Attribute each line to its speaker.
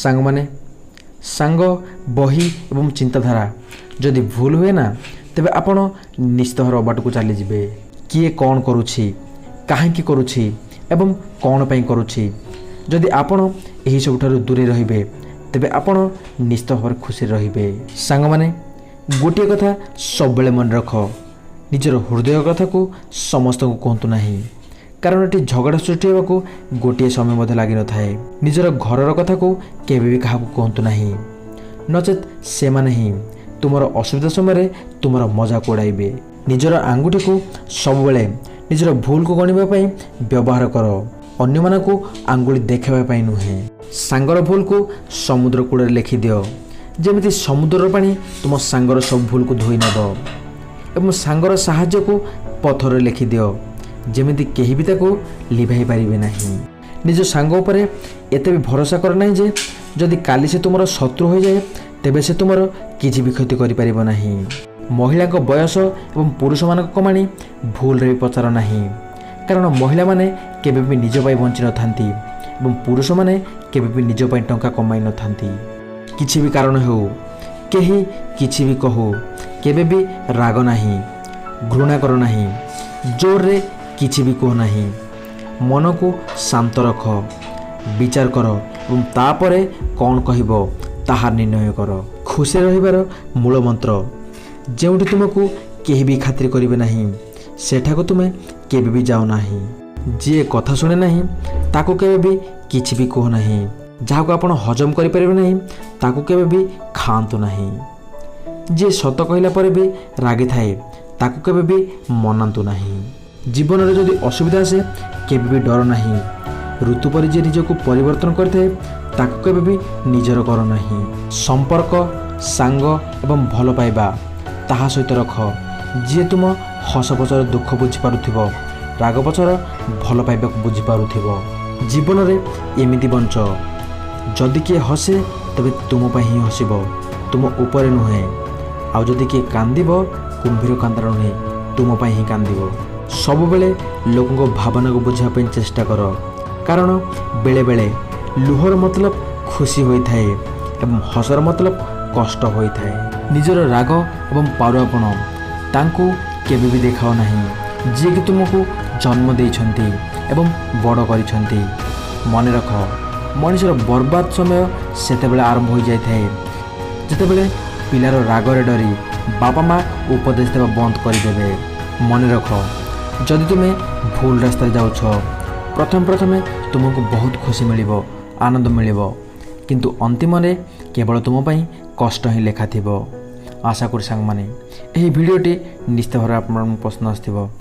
Speaker 1: सांगमाने सांग बही एवं चिंताधारा जदि भूल हुए ना तेबे आपण निश्चित भाव बाट को चली जाए। किए कौन करुछि काहेकि करुछि एवं कौन पई करुछि जदि आपण एही सबठारु दूरे रहिबे तेबे आपण निश्चित भाव खुशी रहिबे। सांगमाने गोटे कथा सब बेले मन रख निजर हृदय कथा को समस्त को कहतु नहीं कारण ये झगड़ा सृष्टि होगा गोटे समय लगी न थाए। निजर घरर कथा को केबे भी क्या कहतु नहीं नचेत से माने ही तुमर असुविधा समय तुमर मजाक उड़ाइबे। निजर आंगुठी को सब बेले निजर भूल को गणिबा व्यवहार कर अन्य मान को आंगुली देखाइबा नुहे। सांगर भूल को समुद्र कूड़े लिखि दियो जेमिति समुद्र पानी तुम सांगर सब भूल को धोई नब एवं सांगर साहाय्य को पथर लिखि दियो जेमिति केही भी ताको लिभाई पारिबे नहीं। निज सांग उपरे एते भी भरोसा कर नहीं जे जदि काली से तुमर शत्रु हो जाए तेबे से तुमर किछि भी क्षति करि पारिबो नहीं। महिला को बयस एवं पुरुष मानक कमाणी भूल रे पचार नहीं कारण महिला माने केबे भी निज पाई बंची न थांती एवं पुरुष माने केबे भी निज पाई टंका कमाई न थांती। किछि भी कारण हो केही किछि भी कहो केबे भी राग नहीं घृणा कर नहीं जोर रे किछि भी कह नहीं मन को शांत रख विचार कर एवं तापरे कौन कहबो ताहा निर्णय कर। खुशी रहिबार मूल मंत्र जेउठी तुमको केही भी खातिर करिवे नहीं सेठाको तुमे केबे भी जाओ नहीं। जे कथा सुने नहीं ताको केबे भी किछि भी कह नहीं जहाको आपण हजम करि परिबे नहीं ताको केबे भी खांतु नहीं। जे सत कहला पर भी रागी थाए ताको केबे भी मनांतु नहीं। जीवन में जदि असुविधा आसे केबे भी डर नहीं ऋतु पर जे निजको परिवर्तन करथे ताको केबे भी निजर कर नहीं। संपर्क सांग एवं भल पाइबा ताहा सहित रख जी तुम हस पचर दुख बुझी पारुथिबो राग पचर भल पाइबा को बुझी पारुथिबो। जीवन में एमिति बंच जदि किए हसे तबे तुम पाई ही हसिबो तुम ऊपर नुहे आउ जदि किए कांदिबो कुंभीर कांदार नुहे तुम पाई ही कांदिबो। सब बेले लोकों भावना को बुझापी चेष्टा कर कारण बेले बेले लुहर मतलब खुशी होता है एवं हसर मतलब कष्ट होता है। निजर राग एवं पारुआपण तांको केबे भी देखाओ नहीं जी कि तुमको जन्म देइछंती एवं बड़ करिछंती। मन रख मनुष्यर बर्बाद समय सेतेबेले आरंभ हो जाए जेतेबेले पिलार रागरे डरी बापा माँ उपदेश देवा बंद करदेवे। मन रख जदि तुम्हें भूल रास्ता जाउछ प्रथम तुमको बहुत खुशी मिलिबो आनंद मिलिबो किंतु अंतिम रे केवल तुम पई कष्ट ही लेखा थिबो। आशा करी सांग माने एही भिडियोटी निश्चित भाव आपन पसंद आस्थिबो।